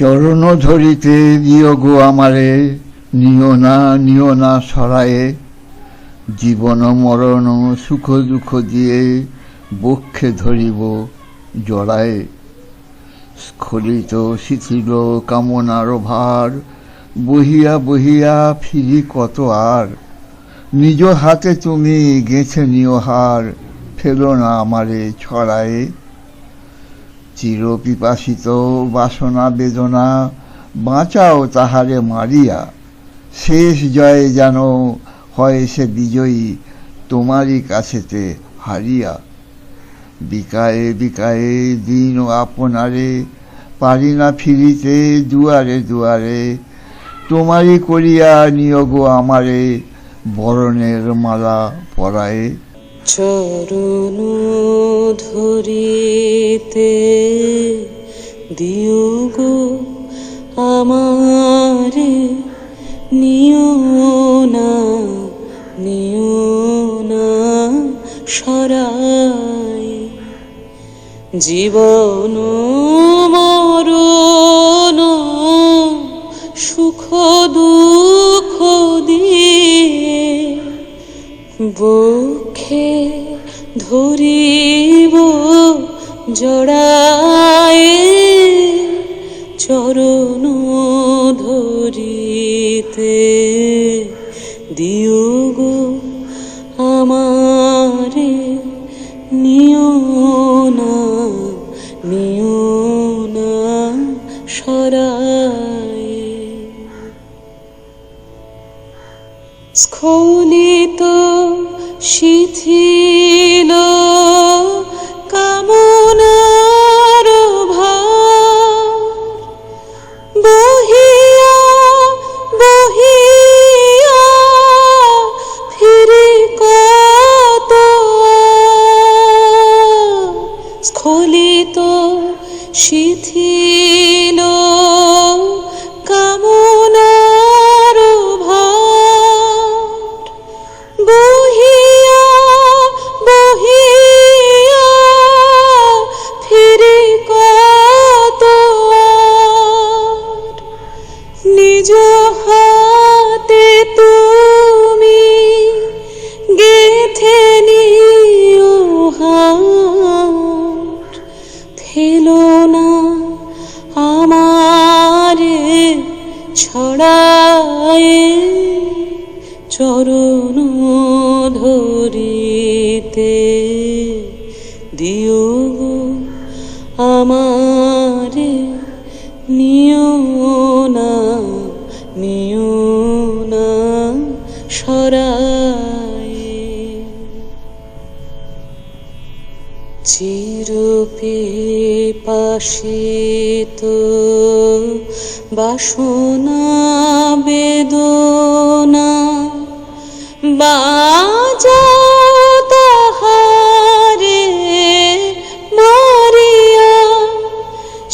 চরণ ধরিতে দিও গো আমারে, নিও না সরায়ে। জীবন মরণ সুখ দুঃখ দিয়ে বক্ষে ধরিব জড়ায়ে। স্খলিত শিথিল কামনার ভার, বহিয়া বহিয়া ফিরি কত আর। নিজ হাতে তুমি গেঁথে নিও হার, ফেলো না আমারে ছড়ায়ে। চির পিপাসিত বাসনা বেদনা, বাঁচাও তাহারে মারিয়া। শেষ জয়ে যেন হয় সে বিজয়ী, তোমারই কাছেতে হারিয়া। বিকায়ে বিকায়ে দিন আপনারে, পারি না ফিরিতে দুয়ারে দুয়ারে। তোমারই করিয়া নিও গো আমারে, বরণের মালা পরায়ে। চরণ ধরিতে দিও গো আমারে, নিও না সরায়। জীবন মরণ সুখ দুঃখ দিয়ে বক্ষে ধরিব জড়ায়ে। চরণ ধরিতে দিও গো আমারে, নিও না সরায়ে। স্খলিত শিথিল কামনার ভার, বহিয়া বহিয়া ফিরি কত আর। স্খলিত শিথিল কামনার ভার, বহিয়া বহিয়া ফিরি কত আর। নিজ হাতে তুমি গেঁথে নিও হার, ফেলো না আমারে ছড়ায়ে। চরণ ধরিতে দিও গো আমারে, নিও না সরায়ে। চির পিপাসিত বাসনা বেদনা, বাঁচাও তাহারে মারিয়া।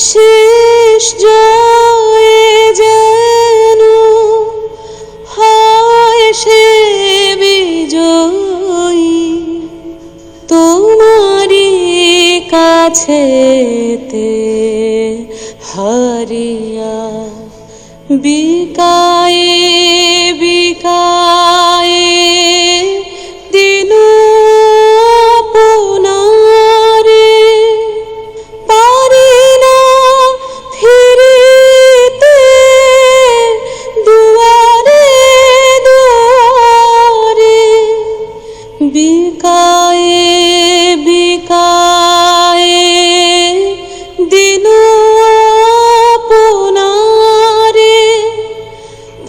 শেষ জয়ে যেন হয় সে বিজয়ী, তোমারই কাছেতে হারিয়া। বিকায়ে বিকায়ে দিন আপনারে, পারি না ফিরিতে দুয়ারে দুয়ারে। বিকায়ে বিকায়ে দিন আপনারে,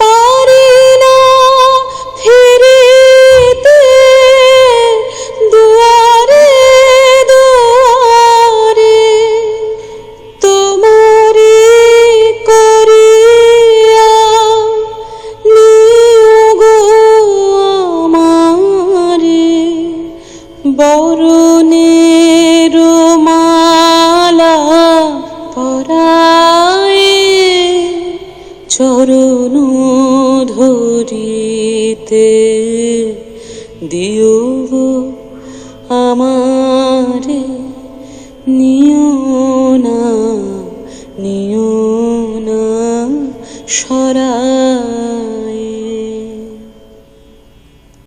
পারি না ফিরিতে দুয়ারে দুয়ারে। তোমারই করিয়া নিও গো আমারে, বরণের মালা পরায়ে। চরণ ধরিতে দিও গো আমারে, নিও না সরা